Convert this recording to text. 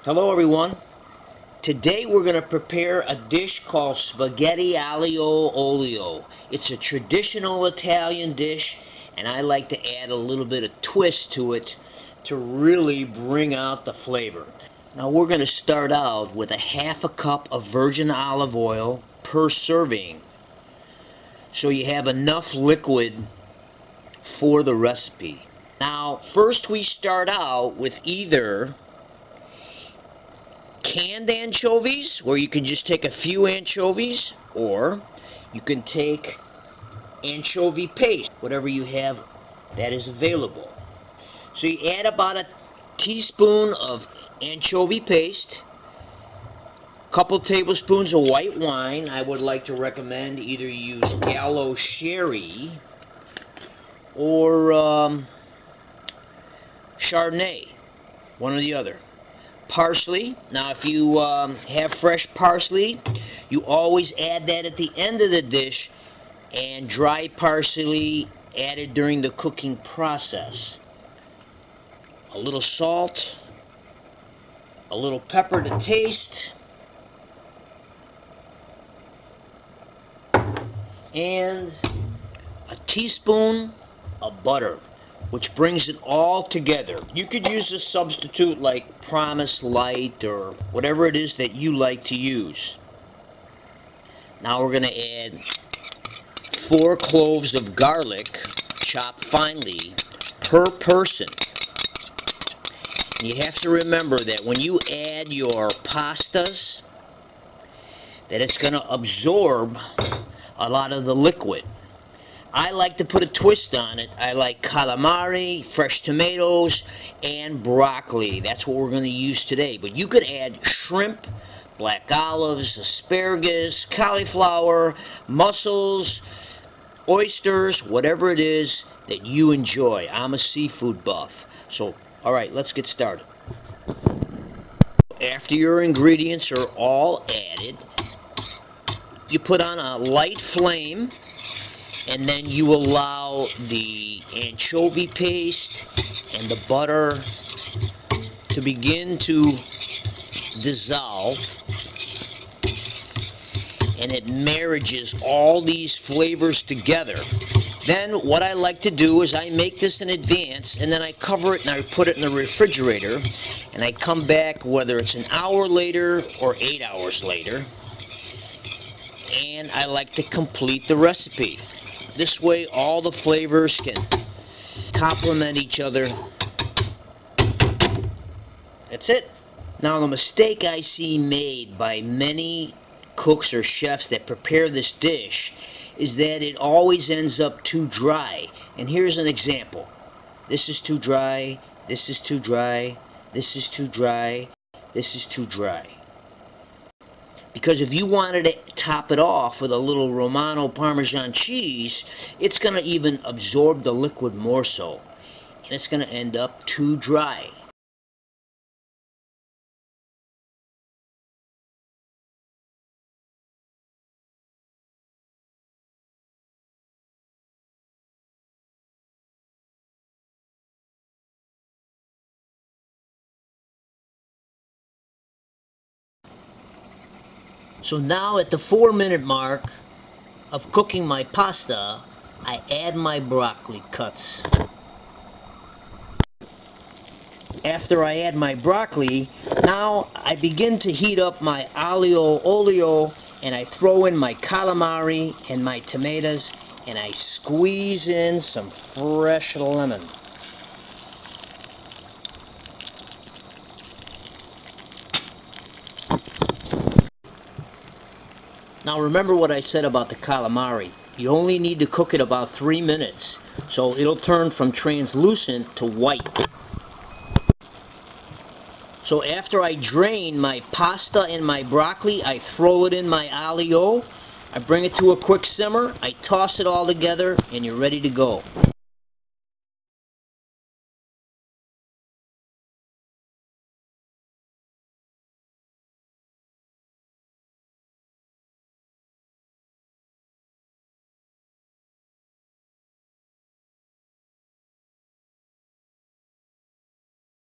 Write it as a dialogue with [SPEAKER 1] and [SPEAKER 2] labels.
[SPEAKER 1] Hello everyone. Today we're going to prepare a dish called spaghetti aglio olio. It's a traditional Italian dish, and I like to add a little bit of twist to it to really bring out the flavor. Now we're going to start out with a half a cup of virgin olive oil per serving, so you have enough liquid for the recipe. Now first we start out with either canned anchovies, where you can just take a few anchovies, or you can take anchovy paste, whatever you have that is available. So you add about a teaspoon of anchovy paste, a couple tablespoons of white wine. I would like to recommend either use Gallo sherry or Chardonnay, one or the other. Parsley. Now if you have fresh parsley, you always add that at the end of the dish, and dry parsley added during the cooking process. A little salt, a little pepper to taste, and a teaspoon of butter, which brings it all together. You could use a substitute like Promise Light or whatever it is that you like to use. Now we're going to add 4 cloves of garlic, chopped finely, per person. You have to remember that when you add your pastas, that it's going to absorb a lot of the liquid. I like to put a twist on it. I like calamari, fresh tomatoes, and broccoli. That's what we're going to use today. But you could add shrimp, black olives, asparagus, cauliflower, mussels, oysters, whatever it is that you enjoy. I'm a seafood buff. So, alright, let's get started. After your ingredients are all added, you put on a light flame, and then you allow the anchovy paste and the butter to begin to dissolve, and it marriages all these flavors together. Then what I like to do is I make this in advance, and then I cover it and I put it in the refrigerator, and I come back whether it's an hour later or 8 hours later, and I like to complete the recipe. This way all the flavors can complement each other. That's it. Now the mistake I see made by many cooks or chefs that prepare this dish is that it always ends up too dry. And here's an example. This is too dry, this is too dry, this is too dry, this is too dry. Because if you wanted to top it off with a little Romano Parmesan cheese, it's going to even absorb the liquid more so. And it's going to end up too dry. So now at the 4-minute mark of cooking my pasta, I add my broccoli cuts. After I add my broccoli, now I begin to heat up my aglio olio, and I throw in my calamari and my tomatoes, and I squeeze in some fresh lemon. Now remember what I said about the calamari. You only need to cook it about 3 minutes, so it'll turn from translucent to white. So after I drain my pasta and my broccoli, I throw it in my aglio, I bring it to a quick simmer, I toss it all together, and you're ready to go.